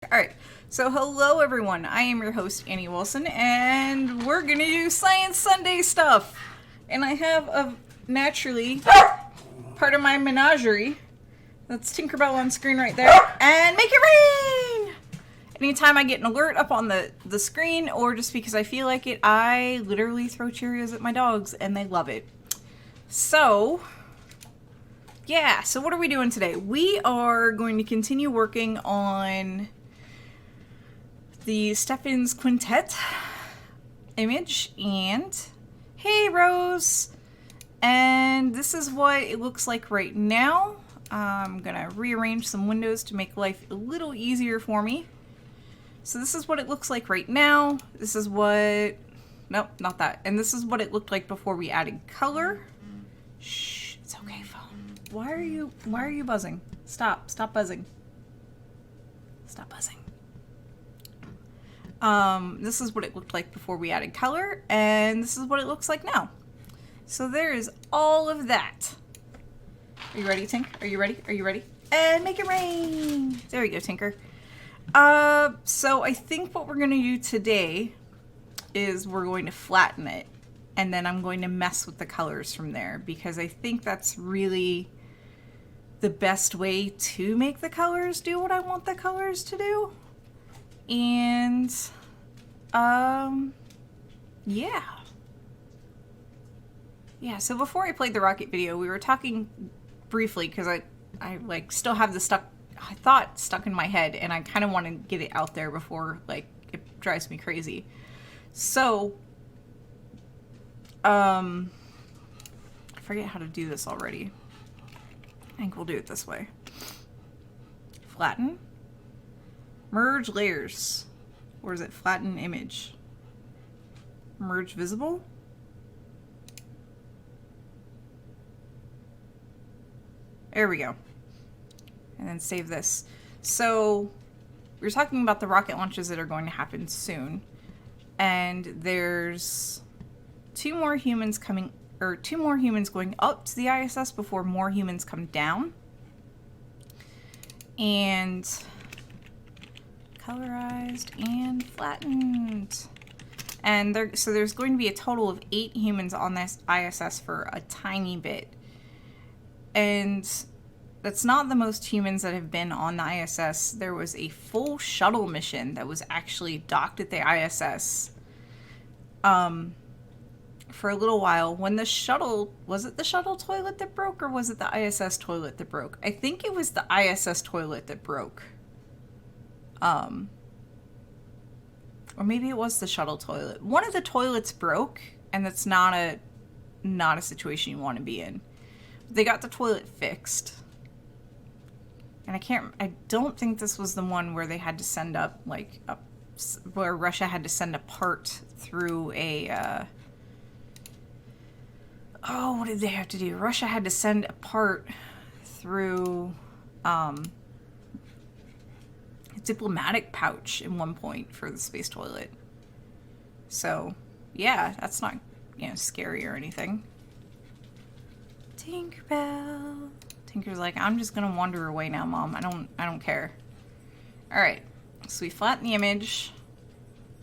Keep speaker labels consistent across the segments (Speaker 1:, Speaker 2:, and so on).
Speaker 1: Alright, so hello everyone, I am your host Annie Wilson, and we're gonna do Science Sunday stuff. And I have, naturally, part of my menagerie. That's Tinkerbell on screen right there. And make it rain! Anytime I get an alert up on the screen, or just because I feel like it, I literally throw Cheerios at my dogs, and they love it. So, yeah, so what are we doing today? We are going to continue working on the Stefan's Quintet image, and hey Rose, and this is what it looks like right now. I'm gonna rearrange some windows to make life a little easier for me. So this is what it looks like right now. This is what, nope, not that. And this is what it looked like before we added color. Shh, it's okay, phone. Why are you buzzing? Stop buzzing. Stop buzzing. This is what it looked like before we added color, and this is what it looks like now. So there is all of that. Are you ready, Tink? Are you ready? Are you ready? And make it rain! There we go, Tinker. So I think what we're going to do today is we're going to flatten it, and then I'm going to mess with the colors from there, because I think that's really the best way to make the colors do what I want the colors to do. And, yeah. Yeah, so before I played the rocket video, we were talking briefly, because I like, still have the thought stuck in my head, and I kind of want to get it out there before, like, it drives me crazy. So, I forget how to do this already. I think we'll do it this way. Flatten. Merge layers. Or is it flatten image? Merge visible? There we go. And then save this. So, we were talking about the rocket launches that are going to happen soon. And there's two more humans going up to the ISS before more humans come down. And colorized and flattened. And so there's going to be a total of 8 humans on this ISS for a tiny bit. And that's not the most humans that have been on the ISS. There was a full shuttle mission that was actually docked at the ISS for a little while. When the shuttle, was it the shuttle toilet that broke, or was it the ISS toilet that broke? I think it was the ISS toilet that broke. Or maybe it was the shuttle toilet. One of the toilets broke, and that's not a situation you want to be in. They got the toilet fixed. And I don't think this was the one where they had to send up, where Russia had to send a part through a, oh, what did they have to do? Russia had to send a part through, diplomatic pouch at one point for the space toilet. So, yeah, that's not, scary or anything. Tinkerbell. Tinker's like, I'm just gonna wander away now, Mom. I don't care. Alright, so we flatten the image.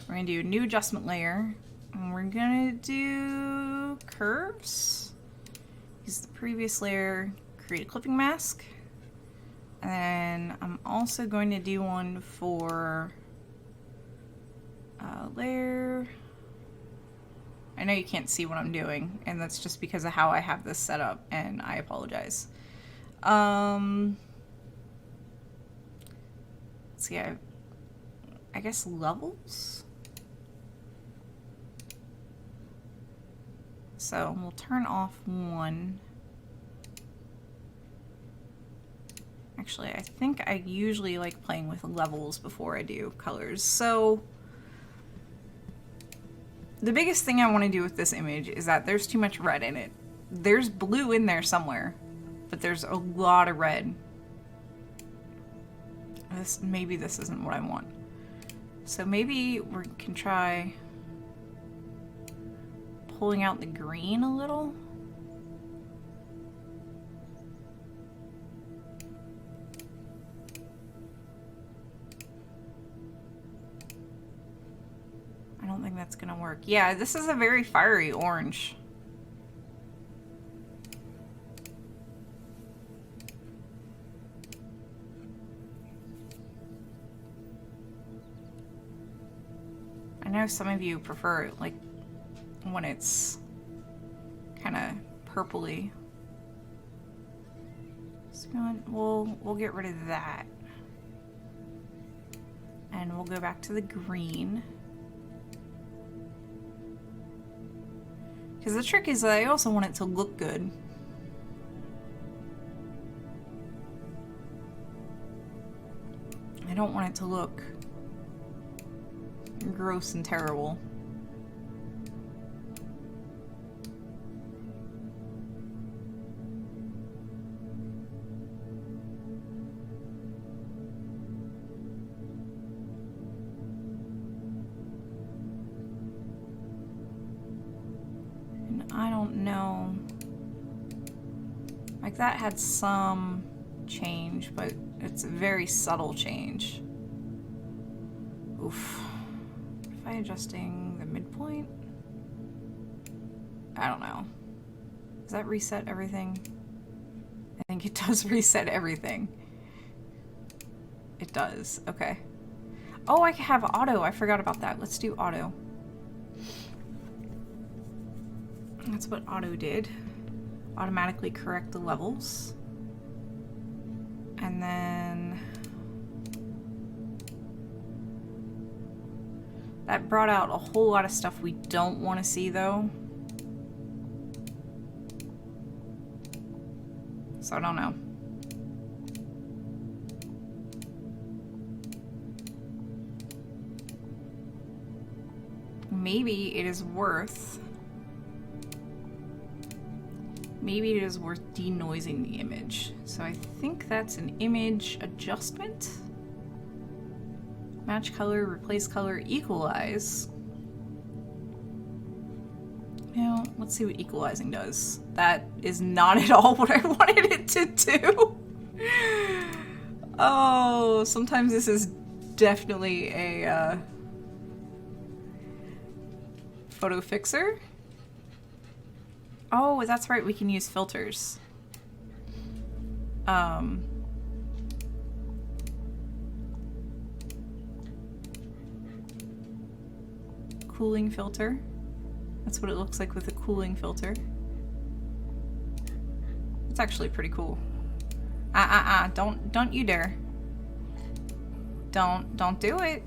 Speaker 1: We're gonna do a new adjustment layer. And we're gonna do curves. Use the previous layer, create a clipping mask. And then I'm also going to do one for layer. I know you can't see what I'm doing, and that's just because of how I have this set up, and I apologize. Let's see, I guess levels? So we'll turn off one. Actually, I think I usually like playing with levels before I do colors. So the biggest thing I want to do with this image is that there's too much red in it. There's blue in there somewhere, but there's a lot of red. Maybe this isn't what I want. So maybe we can try pulling out the green a little. don't think that's gonna work. Yeah, this is a very fiery orange. I know some of you prefer it, like, when it's kind of purpley. So we'll get rid of that. And we'll go back to the green. Because the trick is that I also want it to look good. I don't want it to look gross and terrible. And I don't know. Like, that had some change, but it's a very subtle change. Oof. Am I adjusting the midpoint? I don't know. Does that reset everything? I think it does reset everything. It does. Okay. Oh, I have auto. I forgot about that. Let's do auto. That's what auto did. Automatically correct the levels. And then that brought out a whole lot of stuff we don't want to see, though. So I don't know. Maybe it is worth denoising the image. So I think that's an image adjustment. Match color, replace color, equalize. Now, let's see what equalizing does. That is not at all what I wanted it to do. Oh, sometimes this is definitely a photo fixer. Oh, that's right, we can use filters. Cooling filter. That's what it looks like with a cooling filter. It's actually pretty cool. Don't you dare. Don't do it.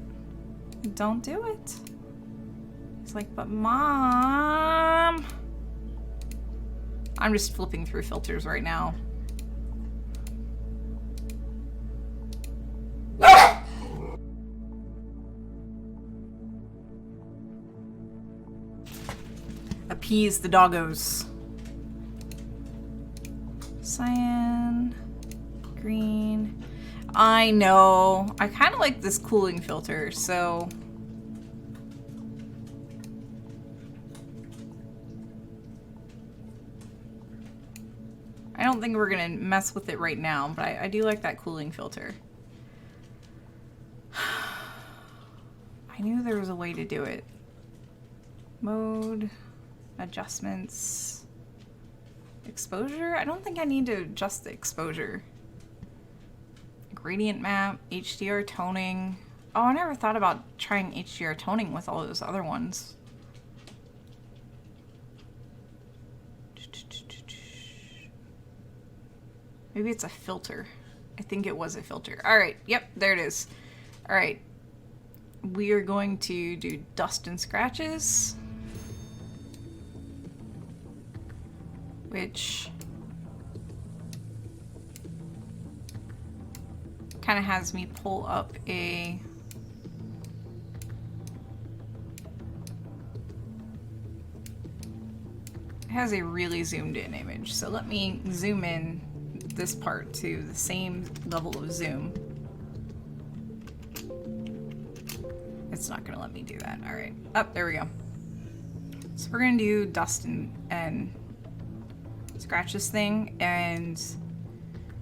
Speaker 1: Don't do it. It's like, but Mom. I'm just flipping through filters right now. Appease the doggos. Cyan, green. I know. I kind of like this cooling filter, so I don't think we're gonna mess with it right now, but I do like that cooling filter. I knew there was a way to do it. Mode, adjustments, exposure? I don't think I need to adjust the exposure. Gradient map, HDR toning. Oh, I never thought about trying HDR toning with all those other ones. Maybe it's a filter. I think it was a filter. All right, yep, there it is. All right, we are going to do dust and scratches, which kind of has me pull up a really zoomed in image. So let me zoom in this part to the same level of zoom. It's not gonna let me do that. All right, there we go. So we're gonna do dust and scratch this thing, and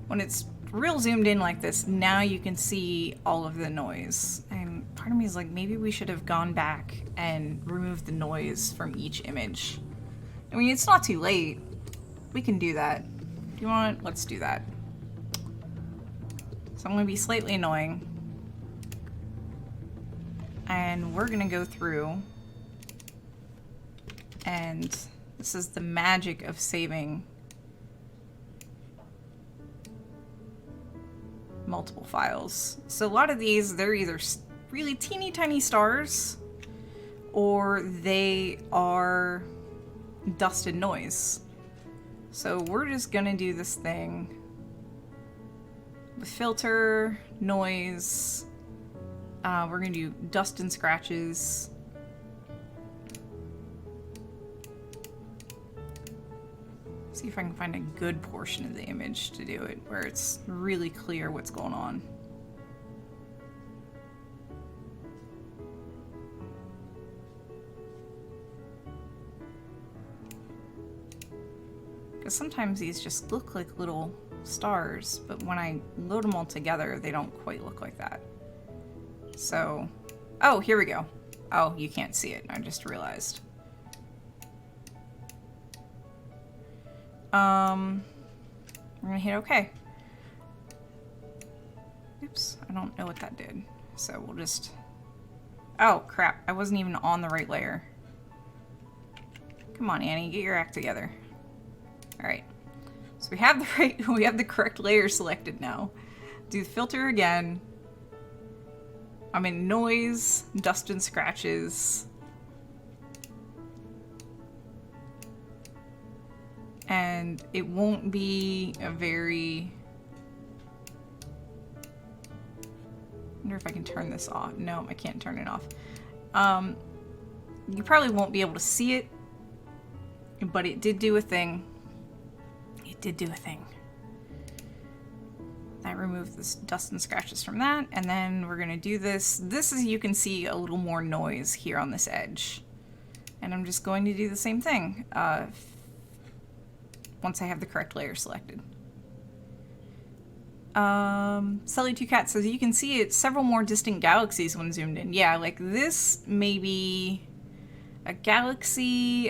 Speaker 1: when it's real zoomed in like this, now you can see all of the noise. I'm part of me is like, maybe we should have gone back and removed the noise from each image. I mean, it's not too late. We can do that. Do you want? Let's do that. So I'm going to be slightly annoying. And we're going to go through. And this is the magic of saving multiple files. So a lot of these, they're either really teeny tiny stars or they are dust and noise. So we're just gonna do this thing with filter, noise, we're gonna do dust and scratches. See if I can find a good portion of the image to do it, where it's really clear what's going on. Because sometimes these just look like little stars, but when I load them all together, they don't quite look like that. So, oh, here we go. Oh, you can't see it, I just realized. We're gonna hit OK. Oops, I don't know what that did. So we'll just... Oh, crap. I wasn't even on the right layer. Come on, Annie, get your act together. Alright. So we have the correct layer selected now. Do the filter again. I'm in noise, dust and scratches. And it won't be a very... I wonder if I can turn this off. No, I can't turn it off. You probably won't be able to see it, but it did do a thing. It did do a thing. I removed this dust and scratches from that, and then we're gonna do this. This is, you can see a little more noise here on this edge. And I'm just going to do the same thing once I have the correct layer selected. Sully2Cat says, you can see it's several more distinct galaxies when zoomed in. Yeah, like this may be a galaxy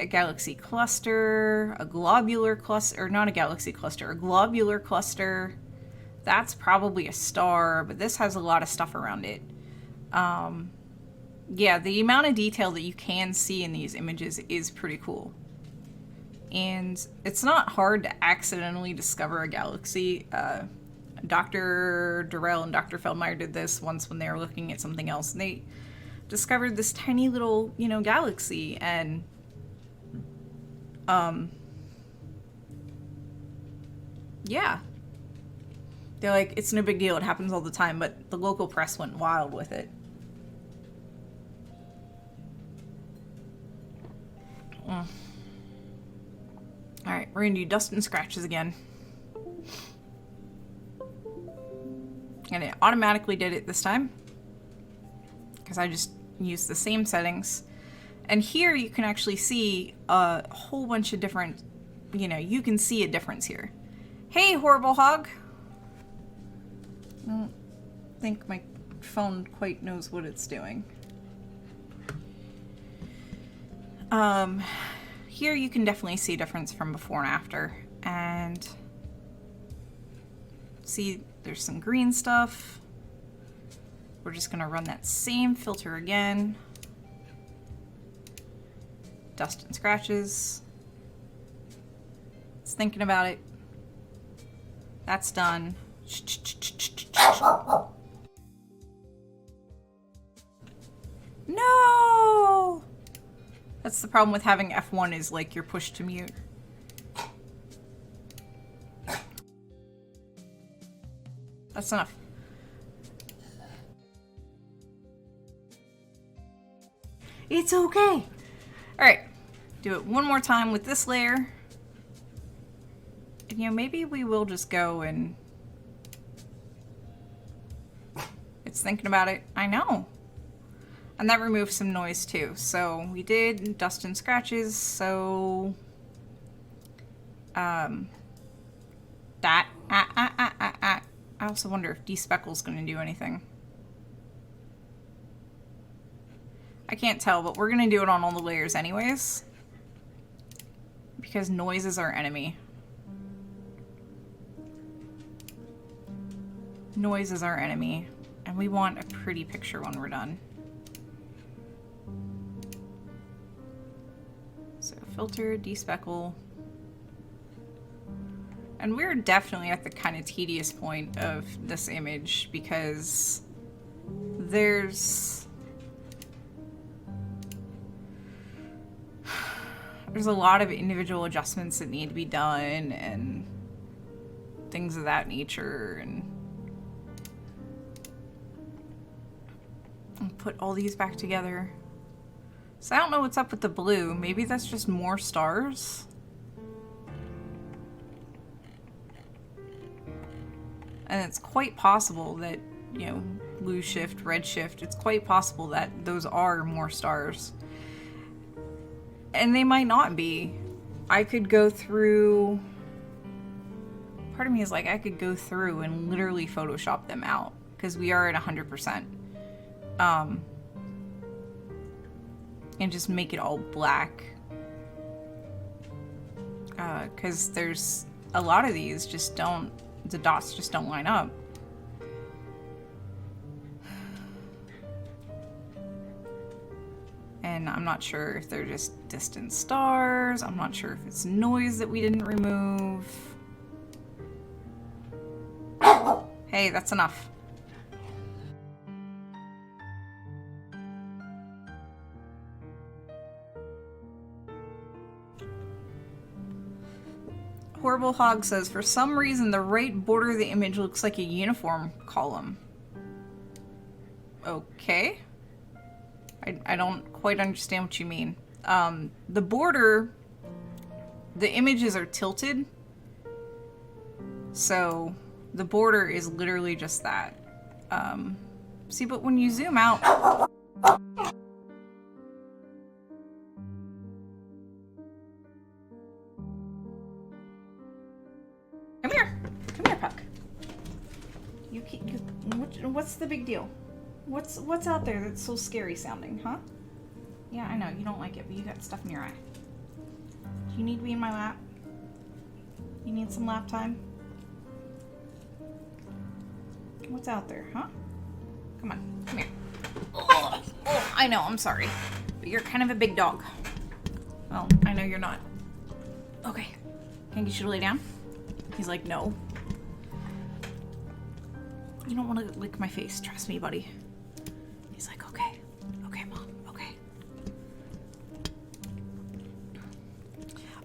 Speaker 1: cluster, a globular cluster, or not a galaxy cluster, a globular cluster. That's probably a star, but this has a lot of stuff around it. Yeah, the amount of detail that you can see in these images is pretty cool. And it's not hard to accidentally discover a galaxy. Dr. Durrell and Dr. Feldmeyer did this once when they were looking at something else, and they discovered this tiny little, you know, galaxy, and yeah. They're like, it's no big deal, it happens all the time, but the local press went wild with it. Alright, we're gonna do dust and scratches again. And it automatically did it this time, because I just used the same settings. And here you can actually see a whole bunch of different, you know, you can see a difference here. Hey, Horrible Hog! I don't think my phone quite knows what it's doing. Here you can definitely see a difference from before and after. And see, there's some green stuff. We're just gonna run that same filter again. Dust and scratches. It's thinking about it. That's done. No! That's the problem with having F1, is like you're pushed to mute. That's enough. It's okay. Alright. Do it one more time with this layer. And, you know, maybe we will just go and... It's thinking about it. I know. And that removes some noise too. So we did dust and scratches, so... That... I also wonder if despeckle's gonna do anything. I can't tell, but we're gonna do it on all the layers anyways. Because noise is our enemy. Noise is our enemy. And we want a pretty picture when we're done. So filter, despeckle. And we're definitely at the kind of tedious point of this image because there's a lot of individual adjustments that need to be done and things of that nature, and I'll put all these back together. So I don't know what's up with the blue. Maybe that's just more stars. And it's quite possible that, you know, blue shift, red shift, it's quite possible that those are more stars. And they might not be. I could go through... Part of me is like, I could go through and literally Photoshop them out. Because we are at 100%. And just make it all black. Because there's a lot of these just don't... The dots just don't line up. And I'm not sure if they're just distant stars. I'm not sure if it's noise that we didn't remove. Hey, that's enough. Horrible Hog says, for some reason the right border of the image looks like a uniform column. Okay. I don't quite understand what you mean. The border, the images are tilted. So the border is literally just that. See, but when you zoom out... Come here. Come here, Puck. What's the big deal? What's out there that's so scary sounding, huh? Yeah, I know, you don't like it, but you got stuff in your eye. Do you need to be in my lap? You need some lap time? What's out there, huh? Come on, come here. Oh, I know, I'm sorry. But you're kind of a big dog. Well, I know you're not. Okay, can I get you to lay down? He's like, no. You don't want to lick my face, trust me, buddy. He's like, okay. Okay, Mom, okay.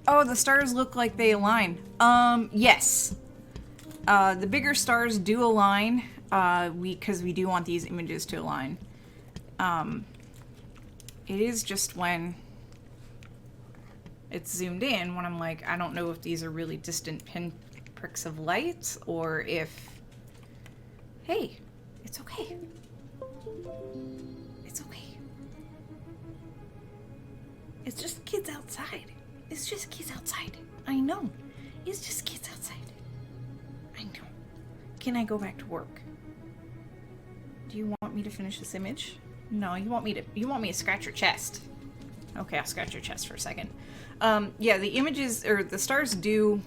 Speaker 1: Oh, the stars look like they align. Yes. The bigger stars do align, because we do want these images to align. It is just when it's zoomed in, when I'm like, I don't know if these are really distant pinpricks of light, or if... Hey, it's okay. It's okay. It's just kids outside. It's just kids outside. I know. It's just kids outside. I know. Can I go back to work? Do you want me to finish this image? No, you want me to scratch your chest. Okay, I'll scratch your chest for a second. Yeah, the images, or the stars do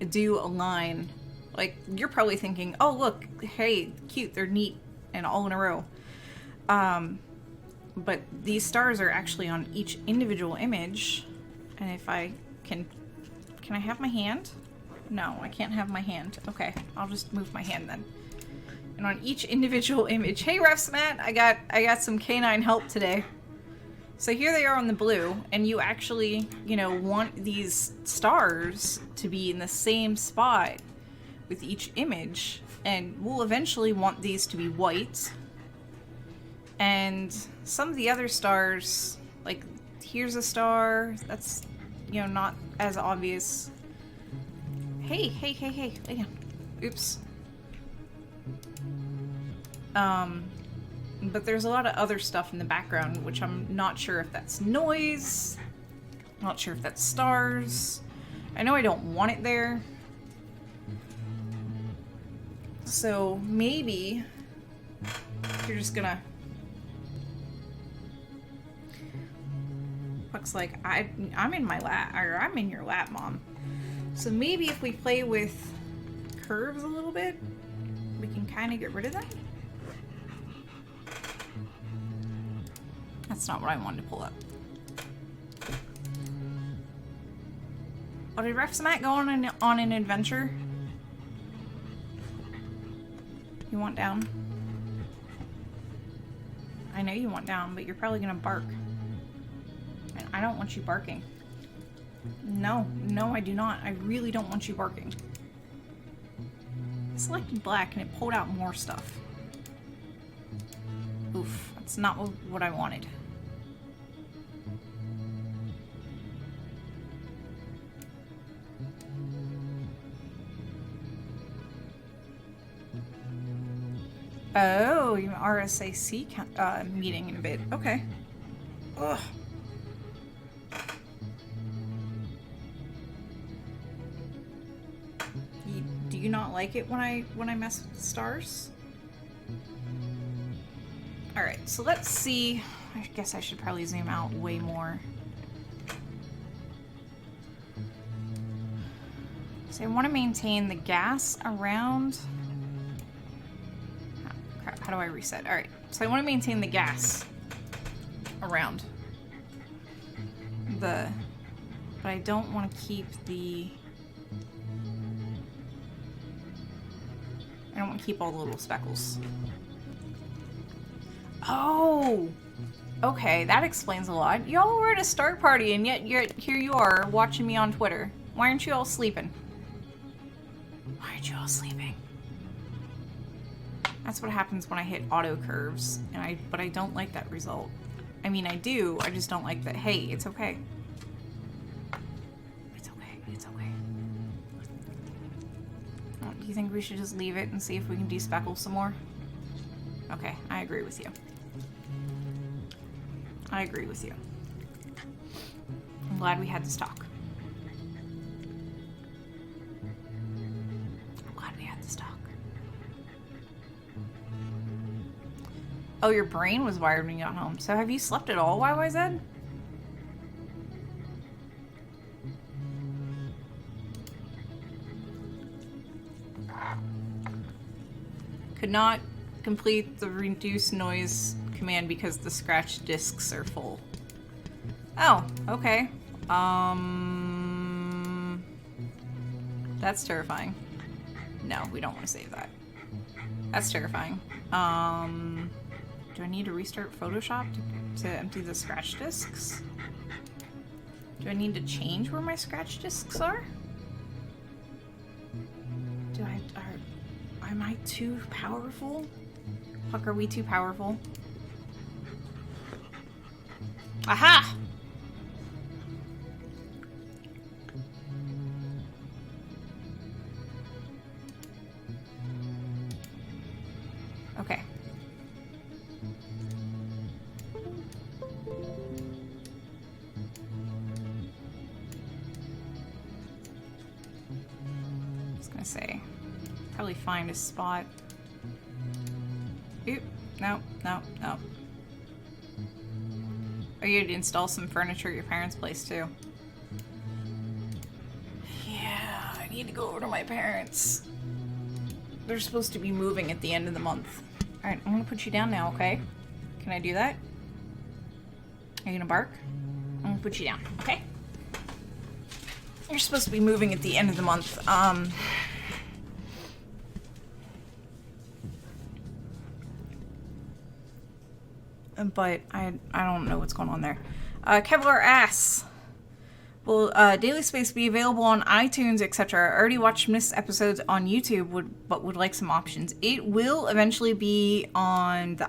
Speaker 1: align. Like, you're probably thinking, oh, look, hey, cute, they're neat and all in a row. But these stars are actually on each individual image. And if I can I have my hand? No, I can't have my hand. Okay, I'll just move my hand then. And on each individual image, hey, Refs Matt, I got some canine help today. So here they are on the blue, and you actually, you know, want these stars to be in the same spot with each image, and we'll eventually want these to be white. And some of the other stars, like here's a star that's, you know, not as obvious. Hey, lay down. Oops. But there's a lot of other stuff in the background, which I'm not sure if that's noise, not sure if that's stars. I know I don't want it there. So maybe you're just gonna Puck's like, I'm in my lap, or I'm in your lap, Mom. So maybe if we play with curves a little bit, we can kind of get rid of them. That's not what I wanted to pull up. Oh, did Refsmat go on an adventure? You want down? I know you want down, but you're probably gonna bark. And I don't want you barking. No, no, I do not. I really don't want you barking. I selected black and it pulled out more stuff. Oof, that's not what I wanted. Oh, you have an RSAC meeting in a bit. Okay. Ugh. Do you not like it when I mess with the stars? All right, so let's see. I guess I should probably zoom out way more. So I want to maintain the gas around. How do I reset? All right, so I want to maintain the gas around but I don't want to keep the, I don't want to keep all the little speckles. Oh, okay, that explains a lot. Y'all were at a start party and yet here you are watching me on Twitter. Why aren't you all sleeping? Why aren't you all sleeping? That's what happens when I hit auto curves, and but I don't like that result. I mean, I do, I just don't like that. Hey, it's okay. It's okay, it's okay. Oh, do you think we should just leave it and see if we can despeckle some more? Okay, I agree with you. I agree with you. I'm glad we had this talk. I'm glad we had this talk. Oh, your brain was wired when you got home. So have you slept at all, YYZ? Could not complete the reduce noise command because the scratch discs are full. Oh, okay. That's terrifying. No, we don't want to save that. That's terrifying. Do I need to restart Photoshop to empty the scratch discs? Do I need to change where my scratch discs are? Am I too powerful? Fuck, are we too powerful? Aha! Okay. I was gonna say, probably find a spot. Oop, no, no, no. Oh, you had to install some furniture at your parents' place too. Yeah, I need to go over to my parents. They're supposed to be moving at the end of the month. Alright, I'm gonna put you down now, okay? Can I do that? Are you gonna bark? I'm gonna put you down, okay? You're supposed to be moving at the end of the month. But I don't know what's going on there. Kevlar asks, will Daily Space be available on iTunes, etc.? I already watched missed episodes on YouTube, but would like some options. It will eventually be on the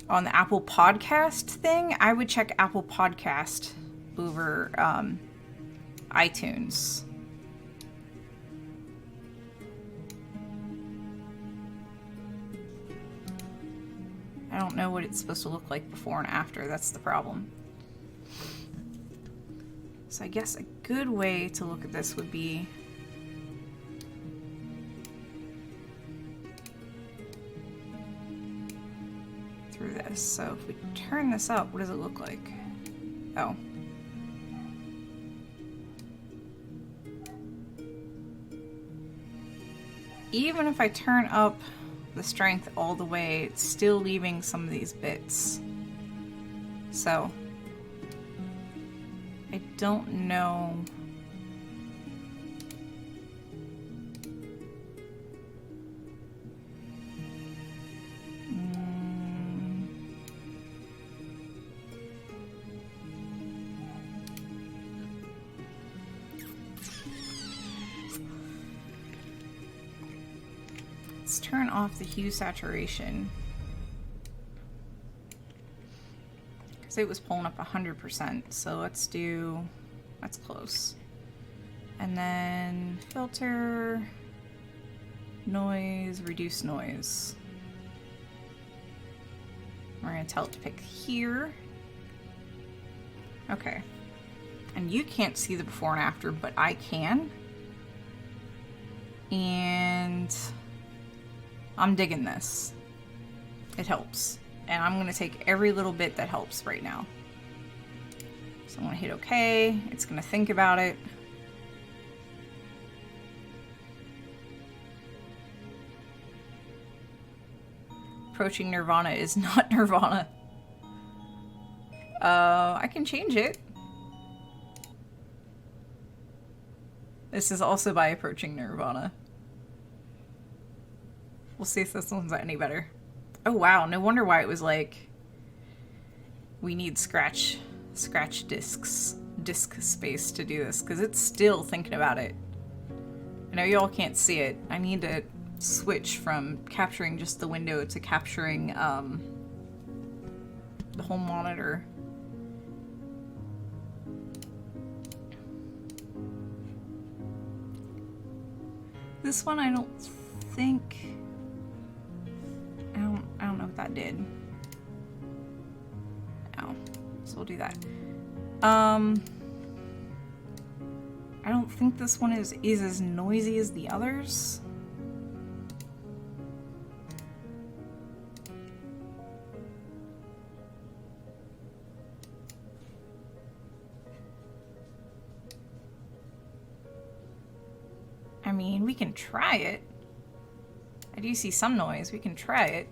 Speaker 1: Apple Podcast thing. I would check Apple Podcast over iTunes. I don't know what it's supposed to look like before and after. That's the problem. So I guess a good way to look at this would be through this. So if we turn this up, what does it look like? Oh. Even if I turn up the strength all the way, it's still leaving some of these bits. So I don't know. Let's turn off the hue saturation. Because it was pulling up 100%, so let's do, that's close. And then filter, noise, reduce noise. We're gonna tell it to pick here. Okay. And you can't see the before and after, but I can. And I'm digging this. It helps. And I'm gonna take every little bit that helps right now. So I'm gonna hit OK. It's gonna think about it. Approaching Nirvana is not Nirvana. I can change it. This is also by Approaching Nirvana. We'll see if this one's any better. Oh wow, no wonder why it was like we need scratch disk space to do this, because it's still thinking about it. I know y'all can't see it. I need to switch from capturing just the window to capturing the whole monitor. This one I don't think, I don't know what that did. Oh, so we'll do that. I don't think this one is as noisy as the others. I mean, we can try it. I do see some noise. We can try it.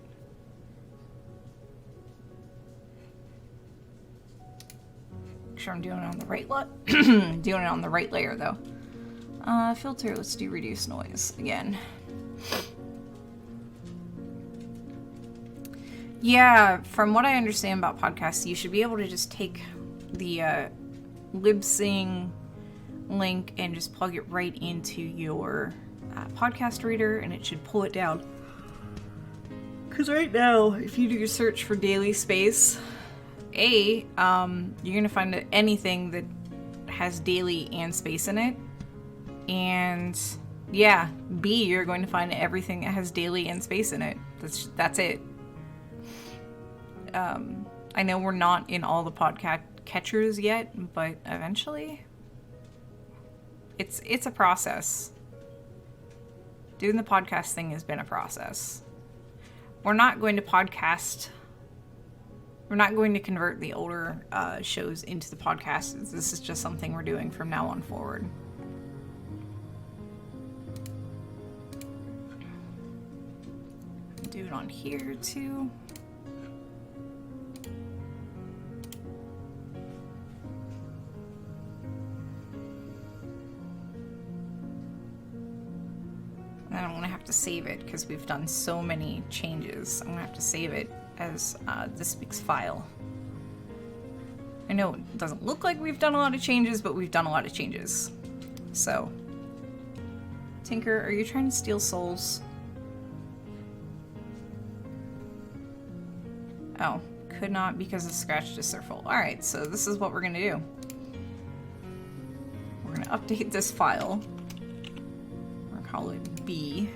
Speaker 1: Make sure I'm doing it on the right doing it on the right layer though. Filter, let's do reduce noise again. Yeah, from what I understand about podcasts, you should be able to just take the Libsyn link and just plug it right into your podcast reader and it should pull it down. Because right now, if you do your search for daily space, you're gonna find anything that has daily and space in it, and yeah, B, you're going to find everything that has daily and space in it. That's it. I know we're not in all the podcast catchers yet, but eventually, it's a process. Doing the podcast thing has been a process. We're not going to podcast. We're not going to convert the older shows into the podcasts. This is just something we're doing from now on forward. Do it on here too. And I'm gonna have to save it because we've done so many changes. I'm gonna have to save it as this week's file. I know it doesn't look like we've done a lot of changes, but we've done a lot of changes. So, Tinker, are you trying to steal souls? Oh, could not because the scratch disks are full. Alright, so this is what we're gonna do. We're gonna update this file. We're gonna call it B.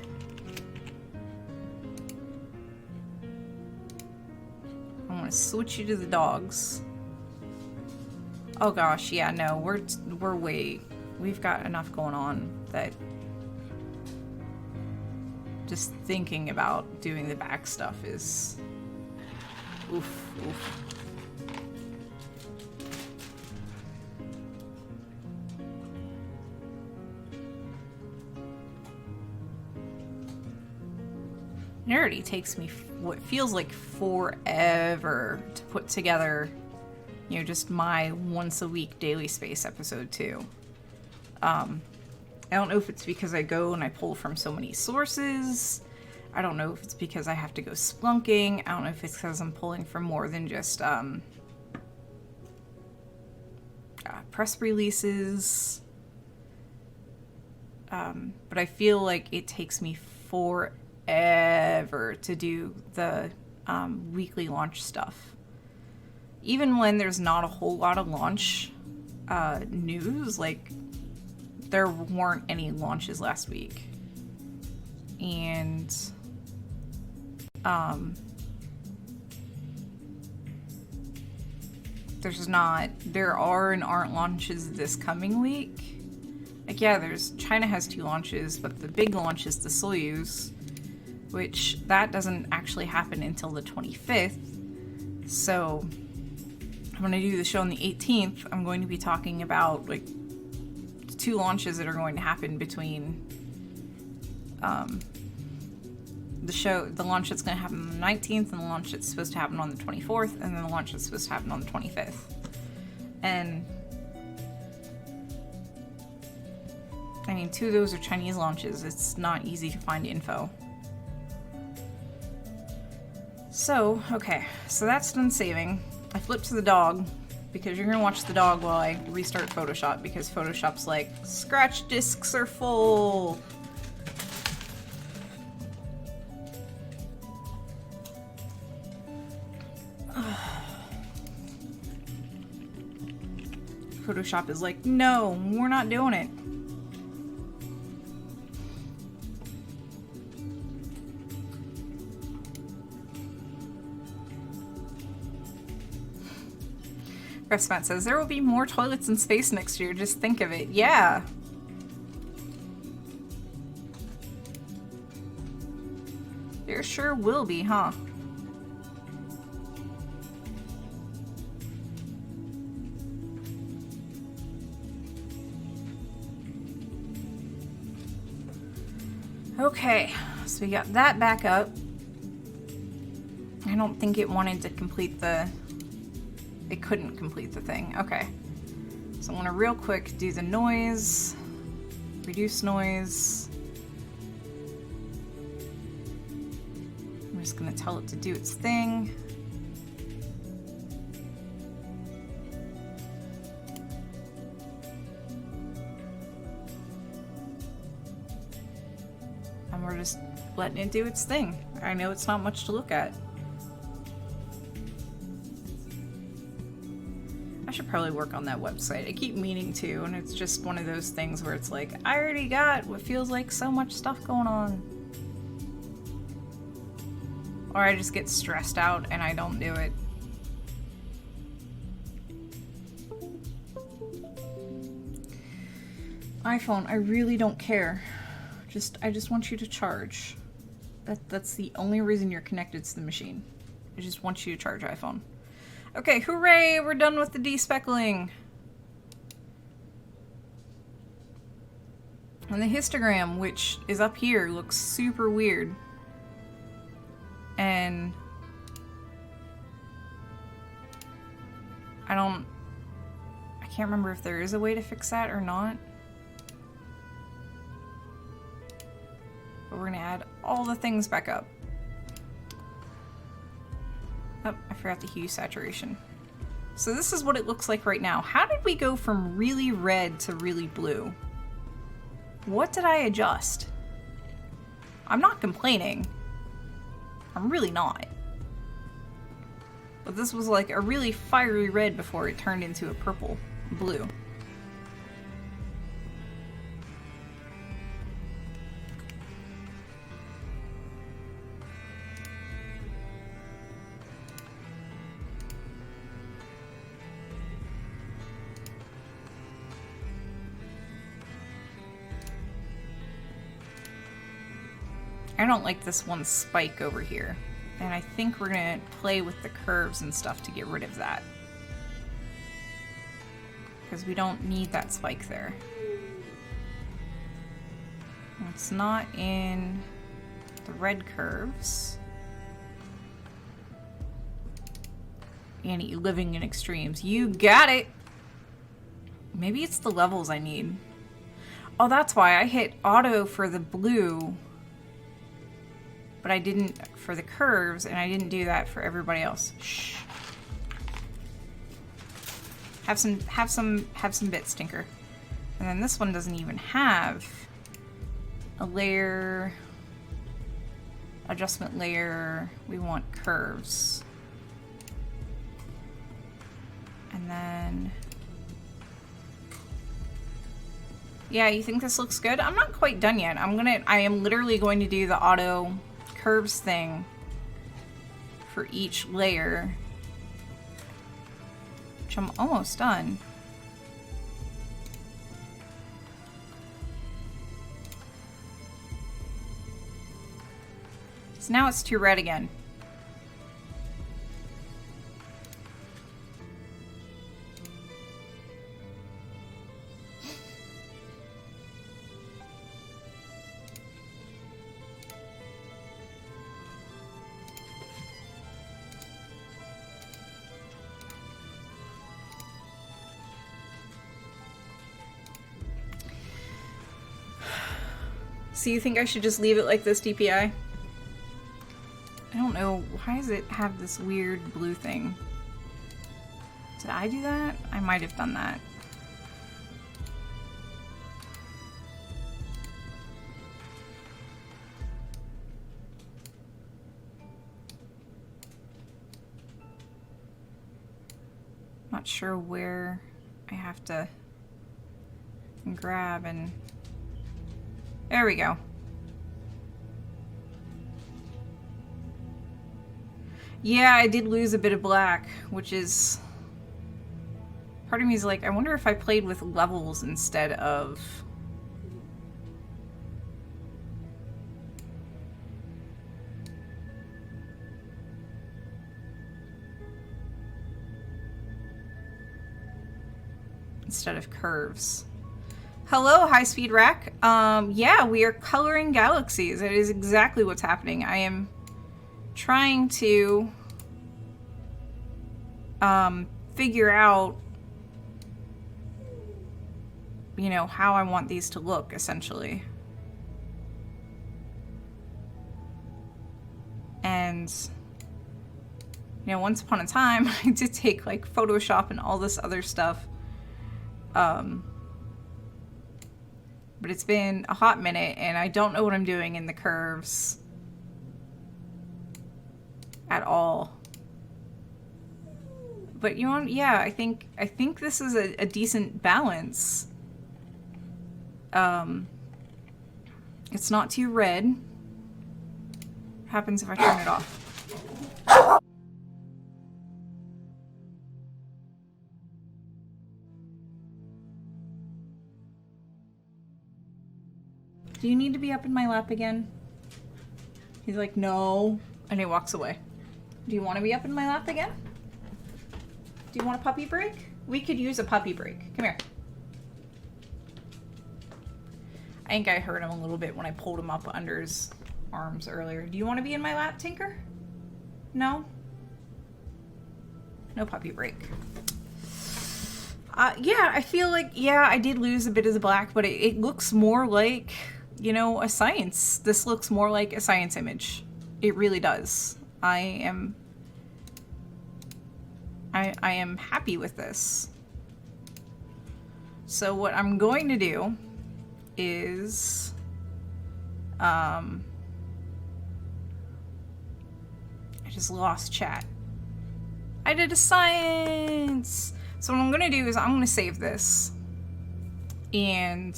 Speaker 1: I'm gonna switch you to the dogs. Oh gosh, yeah, no, we've got enough going on that just thinking about doing the back stuff is Oof, oof. It already takes me what feels like forever to put together, you know, just my once a week daily space episode 2. I don't know if it's because I go and I pull from so many sources. I don't know if it's because I have to go splunking. I don't know if it's because I'm pulling from more than just press releases. But I feel like it takes me forever to do the weekly launch stuff. Even when there's not a whole lot of launch news, like there weren't any launches last week. And there are and aren't launches this coming week. Like, yeah, China has 2 launches, but the big launch is the Soyuz, which that doesn't actually happen until the 25th. So when I do the show on the 18th, I'm going to be talking about like 2 launches that are going to happen between the launch that's going to happen on the 19th and the launch that's supposed to happen on the 24th, and then the launch that's supposed to happen on the 25th. And I mean, 2 of those are Chinese launches. It's not easy to find info. So, okay, so that's done saving. I flipped to the dog because you're gonna watch the dog while I restart Photoshop, because Photoshop's like, scratch discs are full. Photoshop is like, no, we're not doing it. Matt says, there will be more toilets in space next year, just think of it. Yeah. There sure will be, huh? Okay, so we got that back up. I don't think it wanted to complete it couldn't complete the thing. Okay. So I'm gonna real quick do the noise, reduce noise. I'm just gonna tell it to do its thing. And we're just letting it do its thing. I know it's not much to look at. I should probably work on that website. I keep meaning to, and it's just one of those things where it's like, I already got what feels like so much stuff going on. Or I just get stressed out and I don't do it. iPhone, I really don't care. I just want you to charge. That's the only reason you're connected to the machine. I just want you to charge, iPhone. Okay, hooray! We're done with the despeckling. And the histogram, which is up here, looks super weird. And I can't remember if there is a way to fix that or not. But we're gonna add all the things back up. Oh, I forgot the hue saturation. So this is what it looks like right now. How did we go from really red to really blue? What did I adjust? I'm not complaining. I'm really not. But this was like a really fiery red before it turned into a purple blue. I don't like this one spike over here. And I think we're gonna play with the curves and stuff to get rid of that. Because we don't need that spike there. It's not in the red curves. Annie, living in extremes. You got it! Maybe it's the levels I need. Oh, that's why I hit auto for the blue, but I didn't for the curves, and I didn't do that for everybody else. Shh. Have some bits, Tinker. And then this one doesn't even have a layer, adjustment layer. We want curves. And then, yeah, you think this looks good? I'm not quite done yet. I am literally going to do the auto curves thing for each layer, which I'm almost done. So now it's too red again. So you think I should just leave it like this, DPI? I don't know. Why does it have this weird blue thing? Did I do that? I might have done that. Not sure where I have to grab and... There we go. Yeah, I did lose a bit of black, which is... Part of me is like, I wonder if I played with levels instead of... instead of curves. Hello, High Speed Rack. Yeah, we are coloring Galaxies. It is exactly what's happening. I am trying to figure out, you know, how I want these to look, essentially. And, you know, once upon a time, I did take, like, Photoshop and all this other stuff. But it's been a hot minute, and I don't know what I'm doing in the curves at all. But you know, yeah, I think this is a decent balance. It's not too red. What happens if I turn it off? Do you need to be up in my lap again? He's like, no. And he walks away. Do you want to be up in my lap again? Do you want a puppy break? We could use a puppy break. Come here. I think I hurt him a little bit when I pulled him up under his arms earlier. Do you want to be in my lap, Tinker? No? No puppy break. Yeah, I feel like, yeah, I did lose a bit of the black, but it looks more like... you know, a science. This looks more like a science image. It really does. I am happy with this. So what I'm going to do is I just lost chat. I did a science. So what I'm going to do is I'm going to save this. And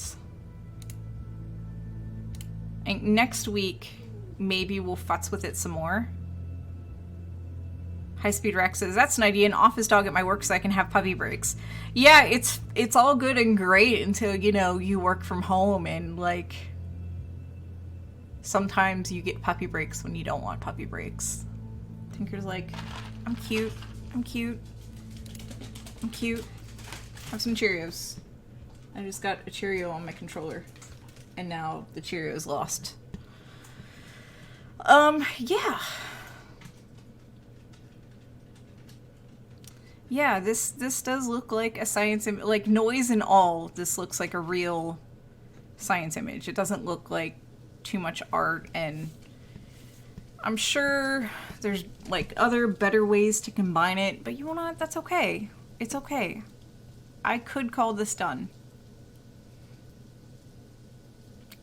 Speaker 1: next week, maybe we'll futz with it some more. High Speed Rex says, that's an idea, an office dog at my work so I can have puppy breaks. Yeah, it's all good and great until, you know, you work from home and, like, sometimes you get puppy breaks when you don't want puppy breaks. Tinker's like, I'm cute, I'm cute, I'm cute. Have some Cheerios. I just got a Cheerio on my controller. And now the Cheerio's lost. Yeah. Yeah, this does look like a science image. Like, noise and all, this looks like a real science image. It doesn't look like too much art, and I'm sure there's like other better ways to combine it, but you know what? That's okay. It's okay. I could call this done.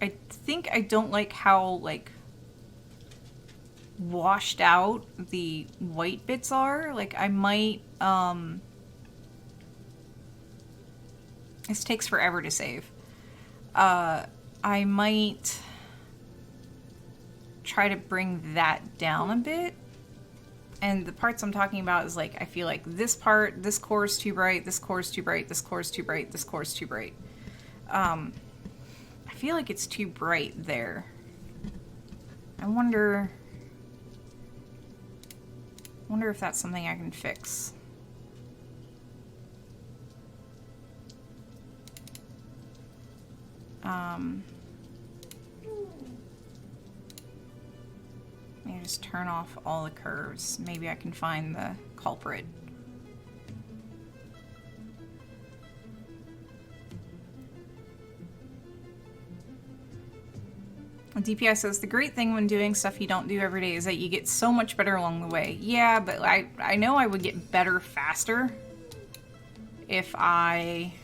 Speaker 1: I think I don't like how, like, washed out the white bits are. Like, I might, this takes forever to save. I might try to bring that down a bit. And the parts I'm talking about is, like, I feel like this part, this core is too bright, this core is too bright, this core is too bright, this core is too bright. I feel like it's too bright there. I wonder if that's something I can fix. Maybe just turn off all the curves. Maybe I can find the culprit. DPI says, the great thing when doing stuff you don't do every day is that you get so much better along the way. Yeah, but I know I would get better faster if I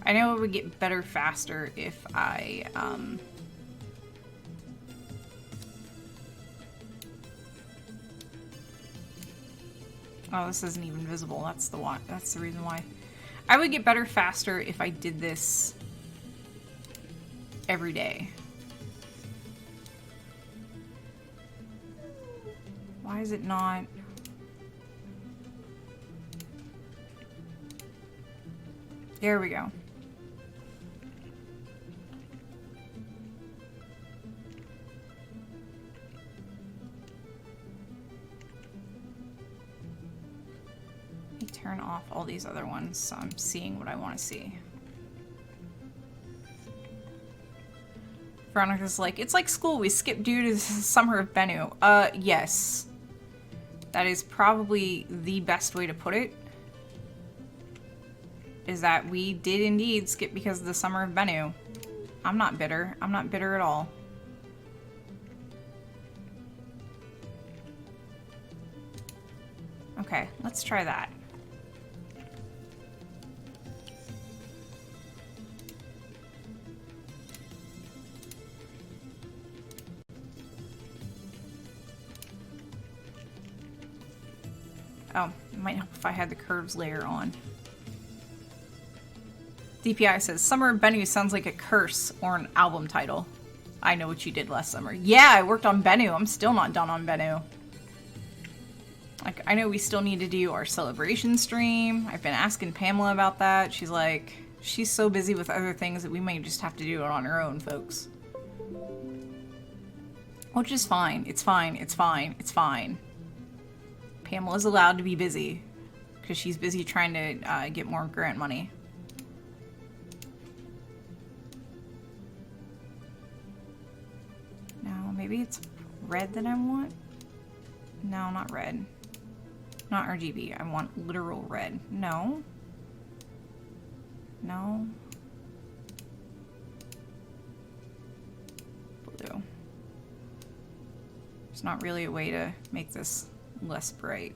Speaker 1: know I would get better faster if I, oh, this isn't even visible. That's the one. That's the reason why. I would get better faster if I did this every day. Why is it not? There we go. Turn off all these other ones so I'm seeing what I want to see. Veronica's like, it's like school, we skipped due to the summer of Bennu. Yes. That is probably the best way to put it. Is that we did indeed skip because of the summer of Bennu. I'm not bitter. I'm not bitter at all. Okay, let's try that. Oh, it might help if I had the curves layer on. DPI says, Summer of Bennu sounds like a curse or an album title. I know what you did last summer. Yeah, I worked on Bennu. I'm still not done on Bennu. Like, I know we still need to do our celebration stream. I've been asking Pamela about that. She's like, she's so busy with other things that we might just have to do it on her own, folks. Which is fine. It's fine. It's fine. It's fine. Pamela's allowed to be busy because she's busy trying to get more grant money. No, maybe it's red that I want? No, not red. Not RGB. I want literal red. No. No. Blue. There's not really a way to make this less bright.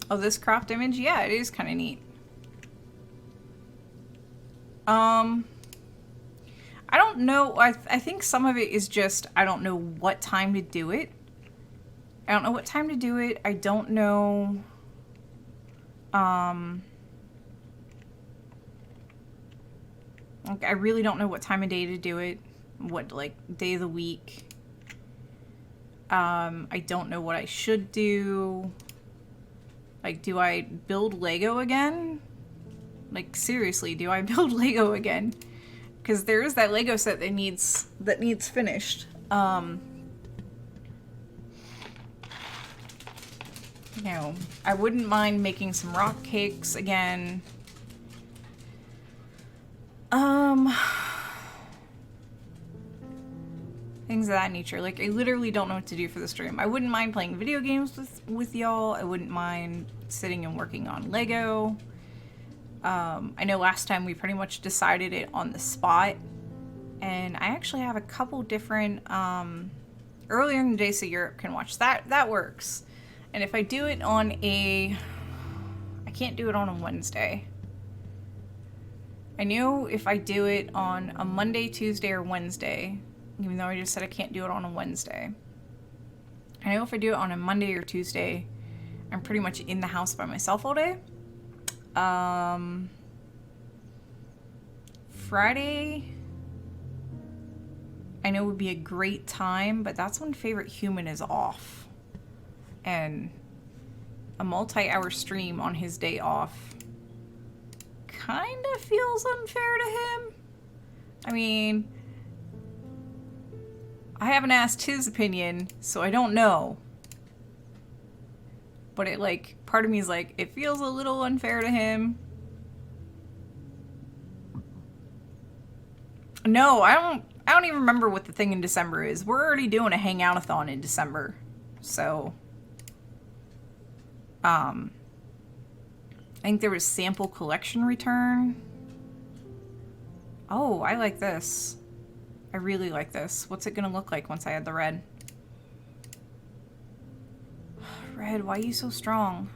Speaker 1: Oh, this cropped image? Yeah, it is kind of neat. I don't know. I think some of it is just I don't know what time to do it. I don't know what time to do it. I don't know. Like, I really don't know what time of day to do it. What, like, day of the week. I don't know what I should do. Like, do I build Lego again? Like, seriously, do I build Lego again? because there is that Lego set that needs finished. You know, I wouldn't mind making some rock cakes again. Things of that nature. Like, I literally don't know what to do for the stream. I wouldn't mind playing video games with y'all. I wouldn't mind sitting and working on Lego. I know last time we pretty much decided it on the spot. And I actually have a couple different, earlier in the day so Europe can watch. That works. And if I do it on I can't do it on a Wednesday. I know if I do it on a Monday, Tuesday, or Wednesday, even though I just said I can't do it on a Wednesday. I know if I do it on a Monday or Tuesday, I'm pretty much in the house by myself all day. Friday, I know would be a great time, but that's when Favorite Human is off. And a multi-hour stream on his day off kind of feels unfair to him. I mean, I haven't asked his opinion, so I don't know. But it, like, part of me is like, it feels a little unfair to him. No, I don't even remember what the thing in December is. We're already doing a hangout-a-thon in December. So, I think there was sample collection return. Oh, I like this. I really like this. What's it gonna look like once I add the red? Red, why are you so strong?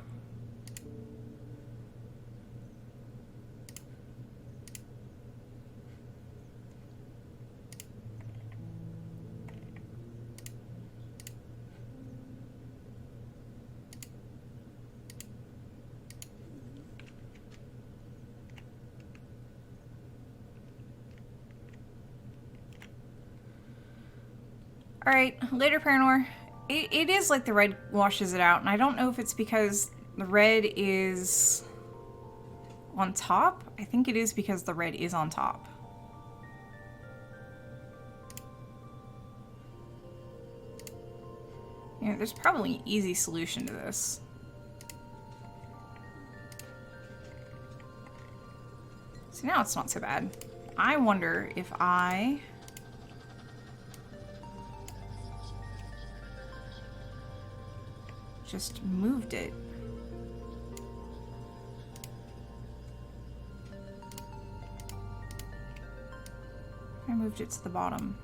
Speaker 1: Alright, later Paranor. It is like the red washes it out, and I don't know if it's because the red is on top. I think it is because the red is on top. Yeah, there's probably an easy solution to this. So now it's not so bad. I wonder if I... just moved it. I moved it to the bottom.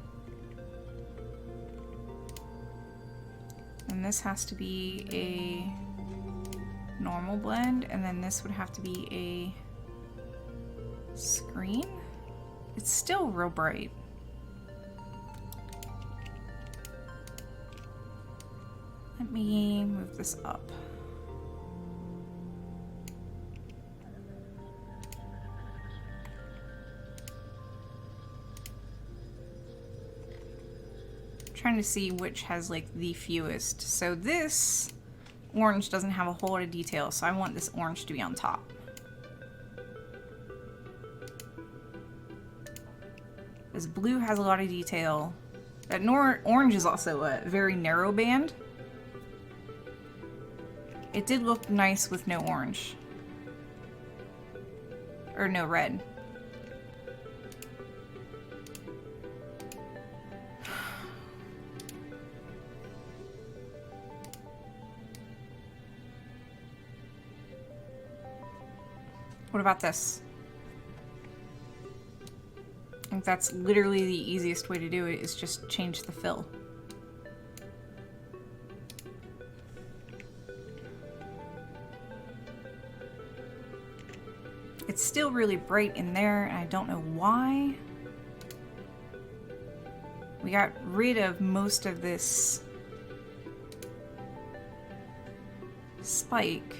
Speaker 1: And this has to be a normal blend, and then this would have to be a screen. It's still real bright. Let me move this up. I'm trying to see which has like the fewest. So this orange doesn't have a whole lot of detail, so I want this orange to be on top. This blue has a lot of detail. That orange is also a very narrow band. It did look nice with no orange. Or no red. What about this? I think that's literally the easiest way to do it, is just change the fill. It's still really bright in there, and I don't know why. We got rid of most of this spike.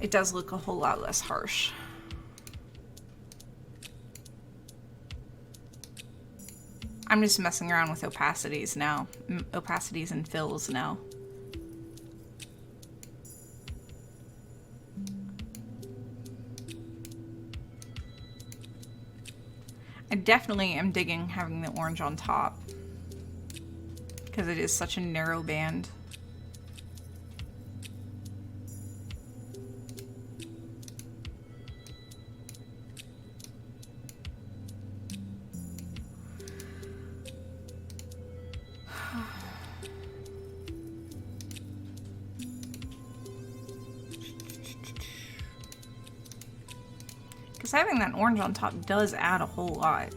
Speaker 1: It does look a whole lot less harsh. I'm just messing around with opacities now. Opacities and fills now. I definitely am digging having the orange on top because it is such a narrow band. Because having that orange on top does add a whole lot.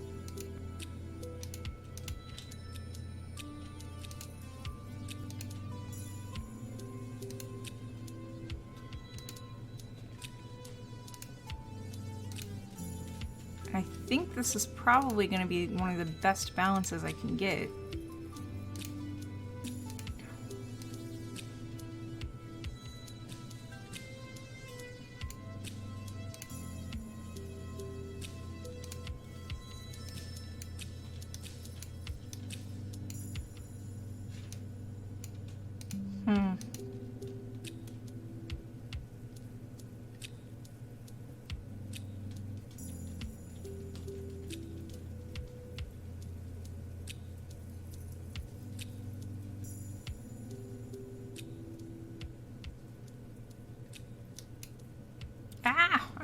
Speaker 1: I think this is probably going to be one of the best balances I can get.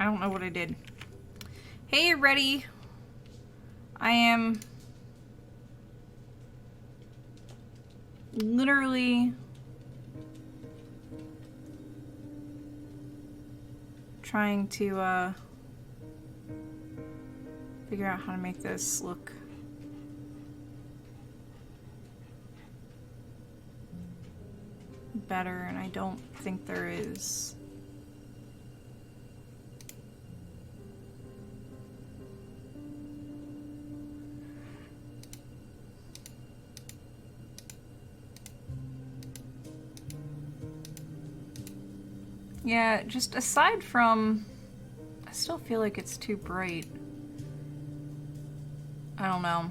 Speaker 1: I don't know what I did. Hey, ready? I am literally trying to figure out how to make this look better, and I don't think there is. Yeah, just aside from, I still feel like it's too bright. I don't know.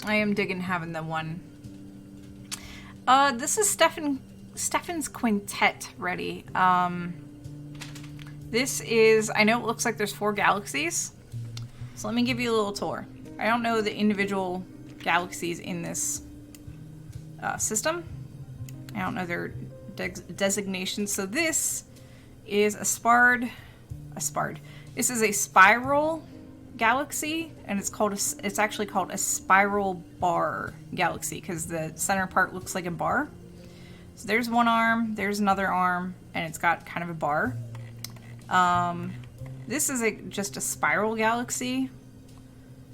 Speaker 1: I am digging having the one. This is Stefan's Quintet ready. This is, I know it looks like there's 4 galaxies. So let me give you a little tour. I don't know the individual galaxies in this system. I don't know their designations. So this is a spard. This is a spiral galaxy, and it's actually called a spiral bar galaxy because the center part looks like a bar. So there's one arm, there's another arm, and it's got kind of a bar. This is just a spiral galaxy.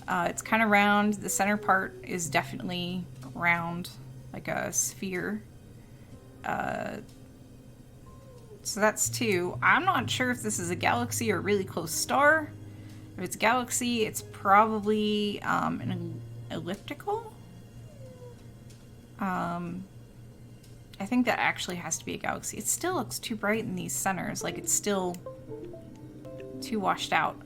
Speaker 1: It's kind of round. The center part is definitely round, like a sphere. So that's 2. I'm not sure if this is a galaxy or a really close star. If it's a galaxy, it's probably an elliptical. I think that actually has to be a galaxy. It still looks too bright in these centers, like it's still too washed out.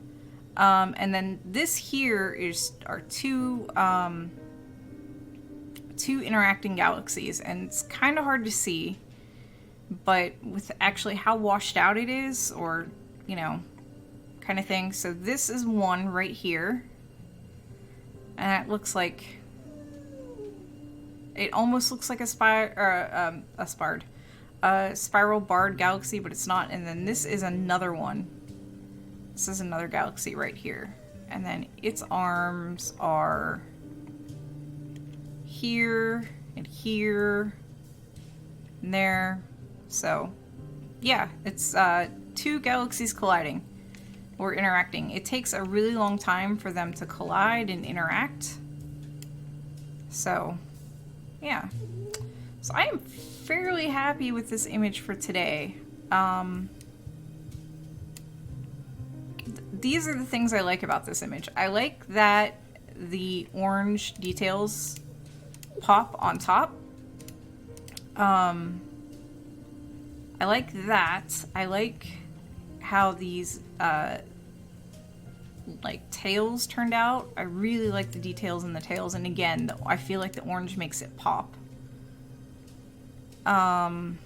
Speaker 1: And then this here are two interacting galaxies, and it's kind of hard to see, but with actually how washed out it is, or, you know, kind of thing. So this is one right here, and it looks like, it almost looks like a spiral barred galaxy, but it's not. And then this is another one. This is another galaxy right here, and then its arms are here and here and there. So yeah, it's 2 galaxies colliding or interacting. It takes a really long time for them to collide and interact. So yeah, so I am fairly happy with this image for today. These are the things I like about this image. I like that the orange details pop on top. I like that. I like how these like tails turned out. I really like the details in the tails, and again, I feel like the orange makes it pop. And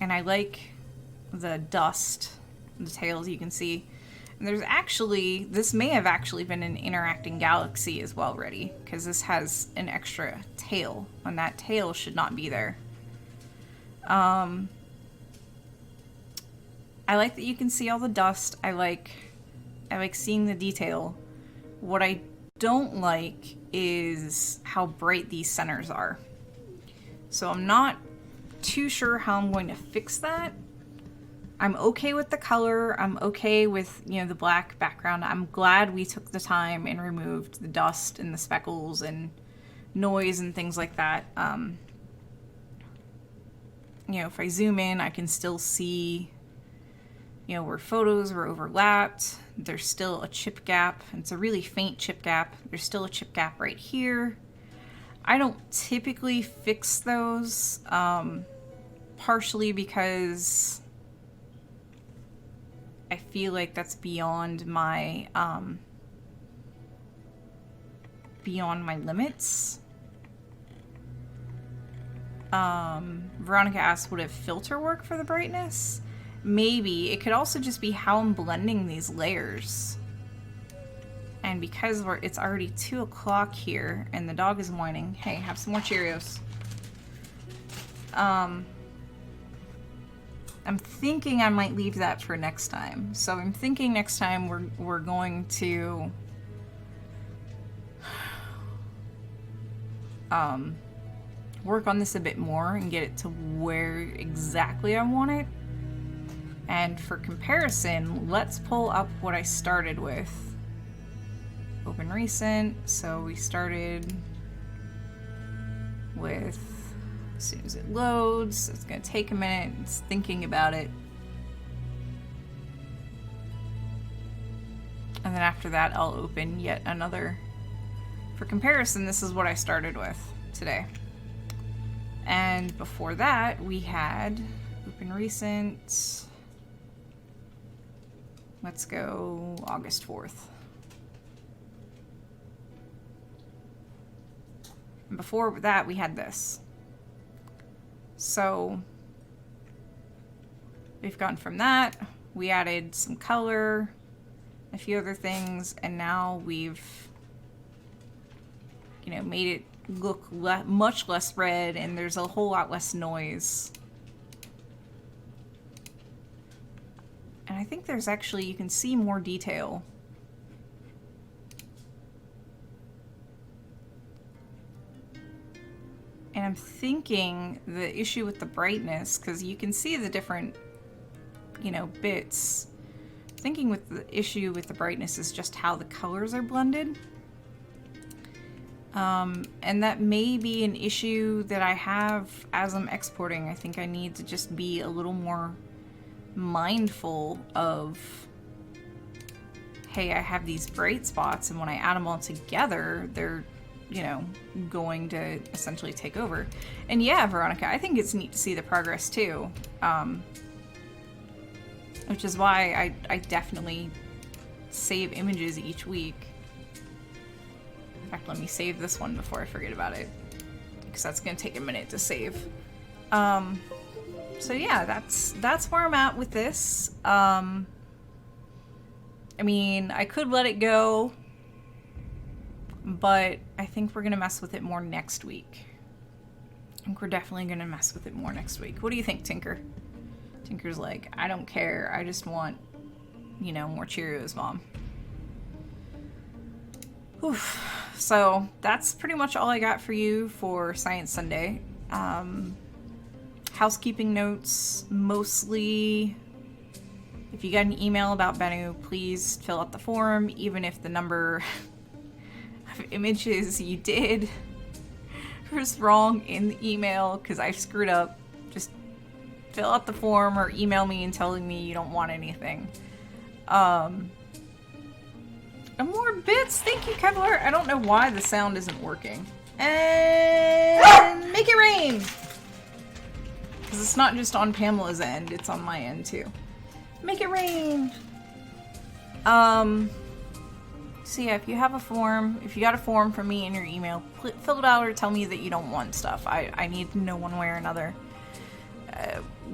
Speaker 1: I like the dust, the tails you can see. And there's actually, this may have actually been an interacting galaxy as well already, because this has an extra tail, and that tail should not be there. I like that you can see all the dust. I like seeing the detail. What I don't like is how bright these centers are. So I'm not too sure how I'm going to fix that. I'm okay with the color. I'm okay with, you know, the black background. I'm glad we took the time and removed the dust and the speckles and noise and things like that. You know, if I zoom in, I can still see, you know, where photos were overlapped. There's still a chip gap. It's a really faint chip gap. There's still a chip gap right here. I don't typically fix those, partially because I feel like that's beyond my limits. Veronica asked, would a filter work for the brightness? Maybe. It could also just be how I'm blending these layers. And because it's already 2 o'clock here and the dog is whining, hey, have some more Cheerios. I'm thinking I might leave that for next time. So I'm thinking next time we're going to work on this a bit more and get it to where exactly I want it. And for comparison, let's pull up what I started with. Open recent. So we started with, as soon as it loads, it's going to take a minute. It's thinking about it. And then after that, I'll open yet another. For comparison, this is what I started with today. And before that, we had open recent. Let's go August 4th. And before that, we had this. So we've gone from that, we added some color, a few other things, and now we've, you know, made it look much less red, and there's a whole lot less noise. And I think there's actually, you can see more detail. And I'm thinking the issue with the brightness, because you can see the different, you know, bits. Thinking with the issue with the brightness is just how the colors are blended. And that may be an issue that I have as I'm exporting. I think I need to just be a little more mindful of, hey, I have these bright spots, and when I add them all together, they're, you know, going to essentially take over. And yeah, Veronica, I think it's neat to see the progress too. Which is why I definitely save images each week. In fact, let me save this one before I forget about it, because that's going to take a minute to save. So yeah, that's where I'm at with this. I mean, I could let it go, but I think we're going to mess with it more next week. I think we're definitely going to mess with it more next week. What do you think, Tinker? Tinker's like, I don't care. I just want, you know, more Cheerios, Mom. Oof. So that's pretty much all I got for you for Science Sunday. Housekeeping notes, mostly, if you got an email about Bennu, please fill out the form, even if the number of images you did was wrong in the email, because I screwed up. Just fill out the form or email me and telling me you don't want anything. And more bits. Thank you, Kevlar. I don't know why the sound isn't working. And make it rain! Because it's not just on Pamela's end, it's on my end too. Make it rain! So yeah, if you have a form, if you got a form from me in your email, fill it out or tell me that you don't want stuff. I need to know one way or another.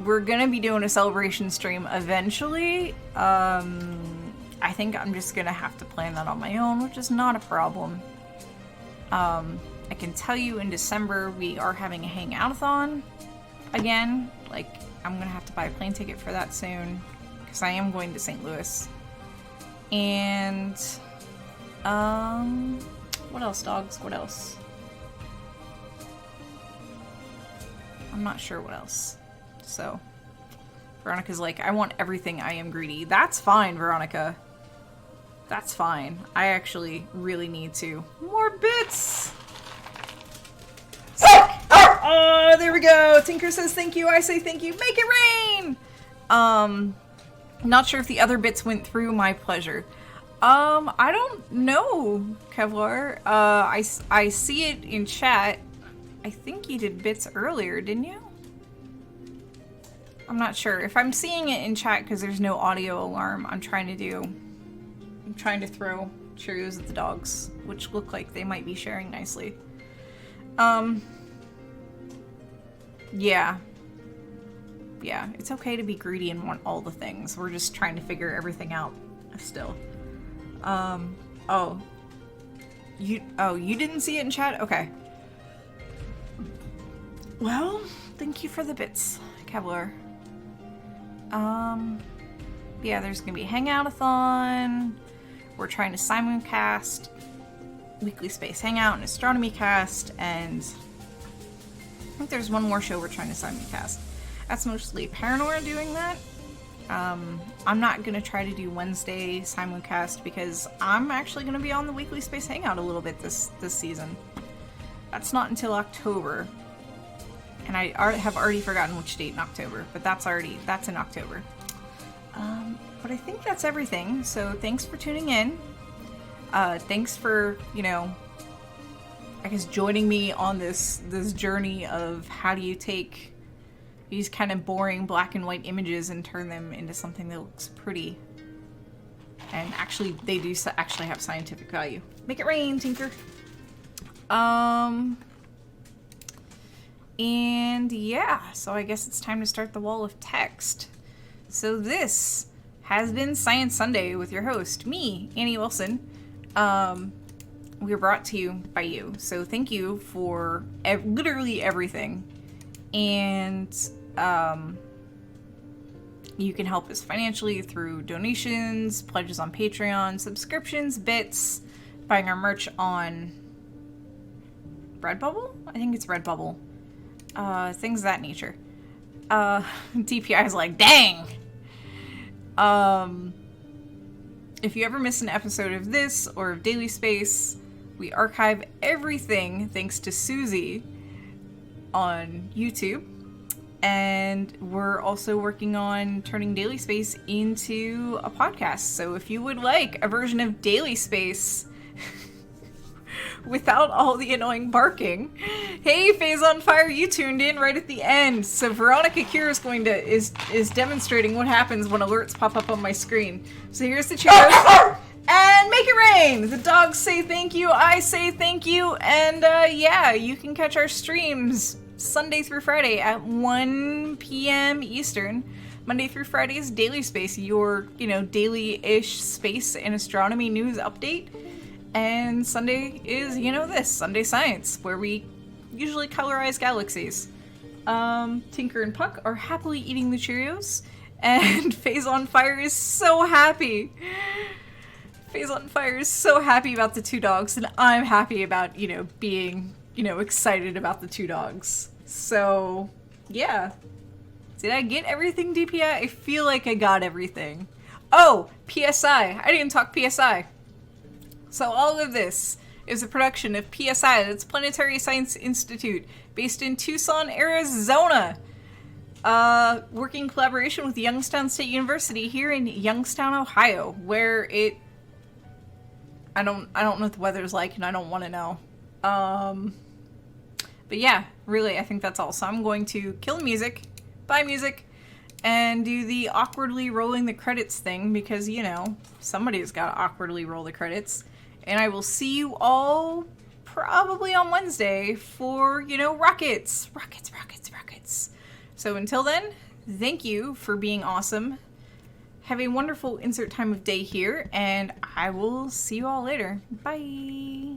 Speaker 1: We're gonna be doing a celebration stream eventually. I think I'm just gonna have to plan that on my own, which is not a problem. I can tell you in December we are having a hangout-a-thon again. Like, I'm gonna have to buy a plane ticket for that soon, because I am going to St. Louis. And, what else, dogs? What else? I'm not sure what else. So, Veronica's like, I want everything, I am greedy. That's fine, Veronica. That's fine. I actually really need to. More bits! Oh, there we go! Tinker says thank you, I say thank you. Make it rain! Not sure if the other bits went through. My pleasure. I don't know, Kevlar. I see it in chat. I think you did bits earlier, didn't you? I'm not sure. If I'm seeing it in chat because there's no audio alarm, I'm trying to throw Cheerios at the dogs, which look like they might be sharing nicely. Yeah. Yeah, it's okay to be greedy and want all the things. We're just trying to figure everything out still. Oh, you didn't see it in chat? Okay. Well, thank you for the bits, Kevlar. Yeah, there's gonna be a hangout-a-thon. We're trying to simulcast Weekly Space Hangout and Astronomy Cast, and I think there's one more show we're trying to simulcast. That's mostly Paranora doing that. I'm not gonna try to do Wednesday simulcast because I'm actually gonna be on the Weekly Space Hangout a little bit this season. That's not until October. And I have already forgotten which date in October, but that's in October. But I think that's everything, so thanks for tuning in. Thanks for, I guess joining me on this journey of how do you take these kind of boring black and white images and turn them into something that looks pretty. And actually, they do actually have scientific value. Make it rain, Tinker. And yeah, so I guess it's time to start the wall of text. So this has been Science Sunday with your host, me, Annie Wilson. We are brought to you by you. So thank you for literally everything. And you can help us financially through donations, pledges on Patreon, subscriptions, bits, buying our merch on Redbubble? I think it's Redbubble. Things of that nature. DPI is like, dang! If you ever miss an episode of this or of Daily Space, we archive everything thanks to Susie on YouTube. And we're also working on turning Daily Space into a podcast. So if you would like a version of Daily Space without all the annoying barking, hey, Phase on Fire, you tuned in right at the end. So Veronica Kier is demonstrating what happens when alerts pop up on my screen. So here's the Cheerios. And make it rain! The dogs say thank you, I say thank you, and yeah, you can catch our streams Sunday through Friday at 1 p.m. Eastern. Monday through Friday is Daily Space, your, daily-ish space and astronomy news update. And Sunday is, this, Sunday Science, where we usually colorize galaxies. Tinker and Puck are happily eating the Cheerios, and Phase on Fire is so happy. Phase on Fire is so happy about the two dogs, and I'm happy about, being, excited about the two dogs. So, yeah. Did I get everything, DPI? I feel like I got everything. Oh, PSI. I didn't talk PSI. So all of this is a production of PSI, that's Planetary Science Institute, based in Tucson, Arizona. Working in collaboration with Youngstown State University here in Youngstown, Ohio, where I don't know what the weather's like, and I don't want to know. But yeah, really, I think that's all. So I'm going to kill the music, buy music, and do the awkwardly rolling the credits thing because, you know, somebody's got to awkwardly roll the credits. And I will see you all probably on Wednesday for, you know, rockets. Rockets, rockets, rockets. So until then, thank you for being awesome. Have a wonderful insert time of day here, and I will see you all later. Bye.